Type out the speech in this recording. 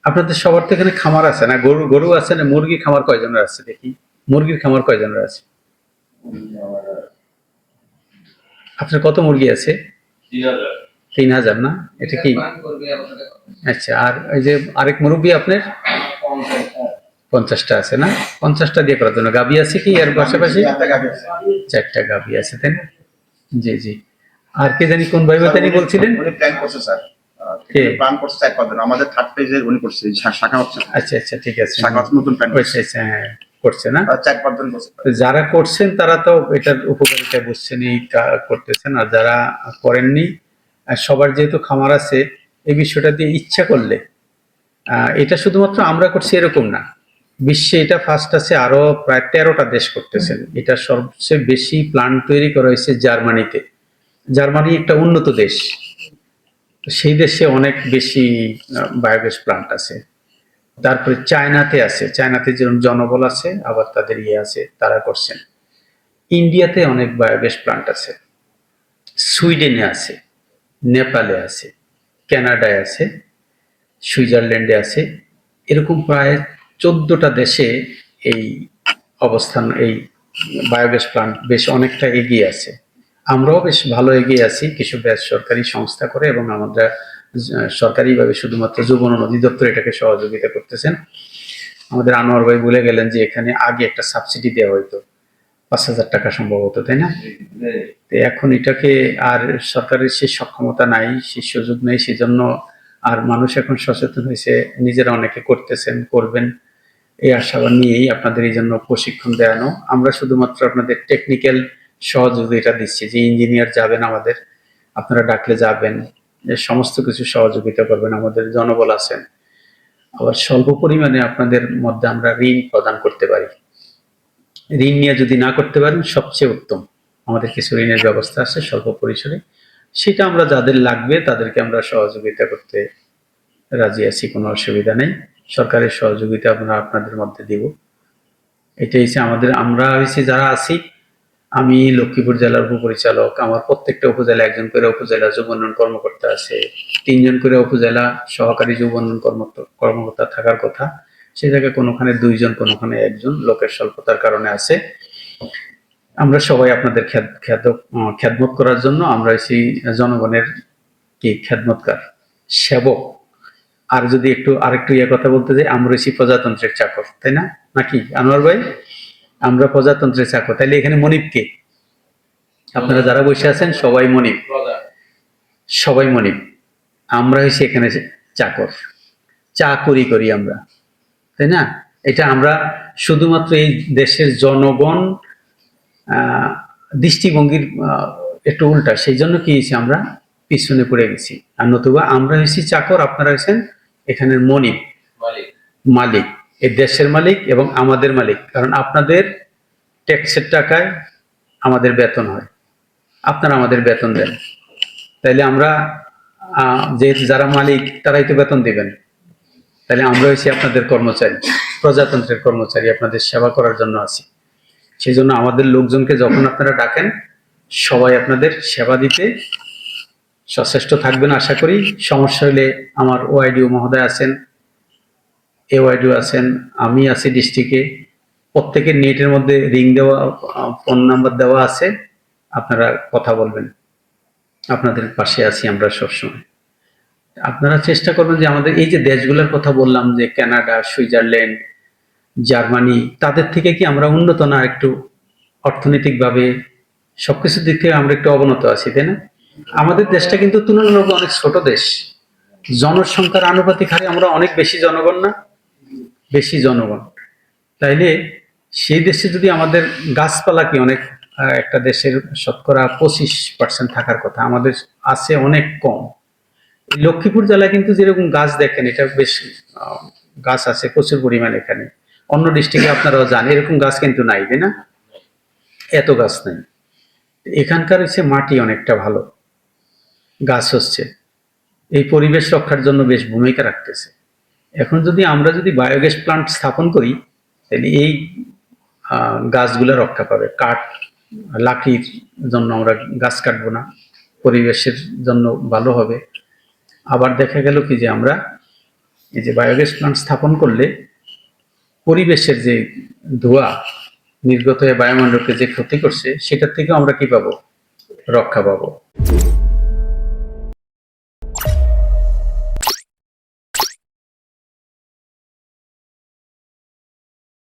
আপনাদের সবার তো এখানে খামার আছে না? গরু গরু আছে না? মুরগি খামার কয়জনের আছে দেখি? মুরগির খামার কয়জনের আছে? আপনার কত মুরগি আছে? 3000 না? এটা কি? আচ্ছা, আর ওই যে আরেক মুরব্বী আপনার 50টা আছে না? 50টা দিয়ে করার জন্য গাভী আছে কি এর পাশাপাশি? 4টা গাভী আছে, তাই না? জি জি। আর কে জানি কোন ভাই জানি বলছিলেন? উনি প্ল্যান করছে স্যার, কে? প্ল্যান করছে 4-5 দিন আমাদের থার্ড পেজের উনি করছে শাখা হচ্ছে। আচ্ছা আচ্ছা, ঠিক আছে। শাখা হচ্ছে নতুন প্ল্যান করছে। আচ্ছা, হ্যাঁ, করছে না? 4-5 দিন করছে। তো যারা করছেন তারা তো এটার উপকারিতা বুঝছেন, এই করতেছেন। আর যারা করেননি, সবার যেহেতু খামার আছে, এই বিষয়টা দিয়ে ইচ্ছা করলে, এটা শুধুমাত্র আমরা করছি এরকম না, বিশ্বে এটা ফার্স্ট আছে। আরো প্রায় 13টা দেশ করতেছেন এটা। সবচেয়ে বেশি প্ল্যান্ট তৈরি করা হয়েছে জার্মানিতে। জার্মানি একটা উন্নত দেশ, সেই দেশে অনেক বেশি বায়োগ্যাস প্ল্যান্ট আছে। তারপরে চায়নাতে আছে, চায়নাতে যেরকম জনবল আছে, আবার তাদের ইয়ে আছে, তারা করছেন। ইন্ডিয়াতে অনেক বায়োগ্যাস প্ল্যান্ট আছে, সুইডেনে আছে, নেপালে আছে, কানাডায় আছে, সুইজারল্যান্ডে আছে। এরকম প্রায় 14টা দেশে এই অবস্থান, এই বায়োগ্যাস প্ল্যান্ট বেশ অনেকটা এগিয়ে আছে। আমরাও বেশ ভালো এগিয়ে আছি কিছু বেসরকারি সংস্থা করে, এবং আমরা সরকারিভাবে শুধুমাত্র যুব উন্নয়ন অধিদপ্তর এটাকে সহযোগিতা করতেছেন। আমাদের আনোয়ার ভাই বলে গেলেন যে এখানে আগে একটা সাবসিডি দেওয়া হইতো 5,000 টাকা সম্ভবত, তাই না? তো এখন এটাকে আর সরকারের সেই সক্ষমতা নাই, সেই সুযোগ নেই, সেজন্য আর মানুষ এখন সচেতন হয়েছে, নিজেরা অনেকে করতেছেন, করবেন, এই আশাবাদ নিয়েই আপনাদের এই জন্য প্রশিক্ষণ দেওয়ানো। আমরা শুধুমাত্র আপনাদের টেকনিক্যাল সহযোগিতা দিচ্ছি, যে ইঞ্জিনিয়ার যাবেন আমাদের, আপনারা ডাকলে যাবেন, যে সমস্ত কিছু সহযোগিতা করবেন, আমাদের জনবল আছেন। আবার স্বল্প পরিমাণে আপনাদের মধ্যে আমরা ঋণ প্রদান করতে পারি। ঋণ নিয়ে যদি না করতে পারেন সবচেয়ে উত্তম, আমাদের কিছু ঋণের ব্যবস্থা আছে স্বল্প পরিসরে, সেটা আমরা যাদের লাগবে তাদেরকে আমরা সহযোগিতা করতে রাজি আছি, কোনো অসুবিধা নেই। সরকারের সহযোগিতা আমরা আপনাদের মধ্যে দিব। এটাই হচ্ছে আমাদের, আমরা হচ্ছে যারা আছি, আমি লক্ষ্মীপুর জেলার উপপরিচালক, আমার প্রত্যেকটা উপজেলা একজন করে উপজেলা যুব উন্নয়ন কর্মকর্তা আছে, 3জন করে উপজেলা সহকারী যুব উন্নয়ন কর্মকর্তা থাকার কথা, সে জায়গায় কোনোখানে 2জন, কোনোখানে 1জন, লোকের স্বল্পতার কারণে আছে। আমরা সবাই আপনাদের খ্যাদমত করার জন্য আমরা হচ্ছি জনগণের কি খ্যাদমতকার, সেবক। আর যদি আরেকটু ইয়ে কথা বলতে যাই, আমরা হচ্ছি প্রজাতন্ত্রের চাকর, তাই না? নাকি আনোয়ার ভাই? আমরা প্রজাতন্ত্রের চাকর, তাইলে এখানে মনিব কে? আপনারা যারা বসে আছেন সবাই মনিব, সবাই মনিব। আমরা হয়েছি এখানে চাকর, চাকরি করি আমরা, তাই না? এটা আমরা শুধুমাত্র এই দেশের জনগণ দৃষ্টিভঙ্গির একটু উল্টা, সেই জন্য কি হয়েছি আমরা পিছনে পড়ে গেছি। আর নতুবা আমরা হয়েছি চাকর, আপনারা হয়েছেন এখানের মনিব, মালিক, এই দেশের মালিক এবং আমাদের মালিক। কারণ আপনাদের ট্যাক্সের টাকায় আমাদের বেতন হয়, আপনারা আমাদের বেতন দেন, তাইলে আমরা যেহেতু যারা মালিক তারাই তো বেতন দিবেন, তাহলে আমরা হচ্ছি আপনাদের কর্মচারী, প্রজাতন্ত্রের কর্মচারী, আপনাদের সেবা করার জন্য আছি। সেই জন্য আমাদের লোকজনকে যখন আপনারা ডাকেন, সবাই আপনাদের সেবা দিতে সচেষ্ট থাকবেন আশা করি। সমস্যা হলে আমার ওআইডিও মহোদয় আছেন, এওআইডিও আছেন, আমি আছি ডিস্ট্রিক্টে, প্রত্যেকের নেটের মধ্যে রিং দেওয়া, ফোন নাম্বার দেওয়া আছে, আপনারা কথা বলবেন, আপনাদের পাশে আছি আমরা সবসময়। আপনারা চেষ্টা করবেন যে আমাদের এই যে দেশগুলোর কথা বললাম, যে কানাডা, সুইজারল্যান্ড, জার্মানি, তাদের থেকে কি আমরা উন্নত না? একটু অর্থনৈতিকভাবে সবকিছুর দিক থেকে আমরা একটু অবনত আছি, তাই না? আমাদের দেশটা কিন্তু তুলনামূলক অনেক ছোট দেশ, জনসংখ্যার আনুপাতিক হারে আমরা অনেক বেশি জনগণ না? বেশি জনগণ। তাইলে সেই দেশে যদি আমাদের গাছপালা কি অনেক, একটা দেশের শতকরা 25% থাকার কথা, আমাদের আছে অনেক কম। লক্ষ্মীপুর জেলায় কিন্তু যেরকম গাছ দেখেন, এটা বেশ গাছ আছে প্রচুর পরিমাণে এখানে। অন্য ডিস্ট্রিক্টে আপনারাও জানেন এরকম গাছ কিন্তু নাই, তাই না? এত গাছ নাই। এখানকার হচ্ছে মাটি অনেকটা ভালো, গাছ হচ্ছে এই পরিবেশ রক্ষার জন্য বেশ ভূমিকা রাখতেছে। এখন আমরা যদি বায়োগ্যাস প্লান্ট স্থাপন করি, তাহলে এই গাছগুলো রক্ষা পাবে। কাঠ, লাকড়ির জন্য আমরা গাছ কাটবো না, পরিবেশের জন্য ভালো হবে। আবার দেখা গেল কি যে আমরা এই যে বায়োগ্যাস প্লান্ট স্থাপন করলে পরিবেশের যে ধোঁয়া নির্গত হয়ে বায়ুমণ্ডলকে যে ক্ষতি করছে সেটার থেকেও আমরা কি পাবো, রক্ষা পাবো।